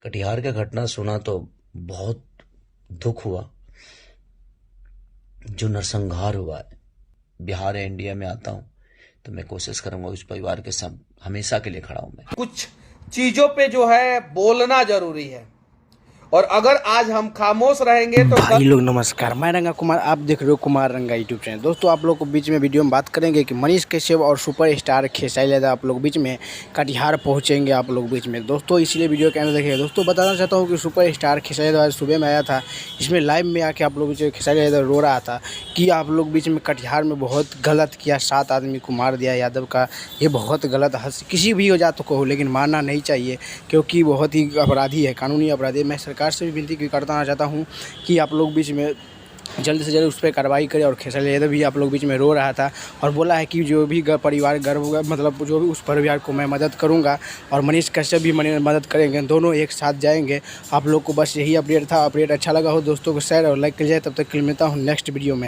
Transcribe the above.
कटिहार का घटना सुना तो बहुत दुख हुआ। जो नरसंहार हुआ है, बिहार या इंडिया में आता हूं तो मैं कोशिश करूंगा उस परिवार के साथ हमेशा के लिए खड़ा हूं। मैं कुछ चीजों पे जो है बोलना जरूरी है, और अगर आज हम खामोश रहेंगे तो भाई लोग नमस्कार, मैं रंगा कुमार, आप देख रहे हो कुमार रंगा यूट्यूब चैनल। दोस्तों आप लोग को बीच में वीडियो में बात करेंगे कि मनीष कश्यप और सुपर स्टार खेसारी यादव आप लोग बीच में कटिहार पहुंचेंगे आप लोग बीच में। दोस्तों इसलिए वीडियो के अंदर देखिए। दोस्तों बताना चाहता हूं कि सुपर स्टार खेसारी यादव आज सुबह में आया था, इसमें लाइव में आके आप लोग खेसारी यादव रो रहा था कि आप लोग बीच में कटिहार में बहुत गलत किया, 7 आदमी को मार दिया यादव का, ये बहुत गलत है। किसी भी हो जात को हो, लेकिन मारना नहीं चाहिए क्योंकि बहुत ही अपराधी है, कानूनी अपराधी। मैं सरकार से भी विनती करना चाहता हूं कि आप लोग बीच में जल्द से जल्द उस पर कार्रवाई करें। और खेसारी यादव भी आप लोग बीच में रो रहा था और बोला है कि जो भी परिवार गर्व होगा, मतलब जो भी उस परिवार को मैं मदद करूंगा और मनीष कश्यप भी मदद करेंगे, दोनों एक साथ जाएंगे। आप लोग को बस यही अपडेट था। अपडेट अच्छा लगा हो दोस्तों को शेयर और लाइक कर जाए। तब तक के लिए मिलता हूँ नेक्स्ट वीडियो में।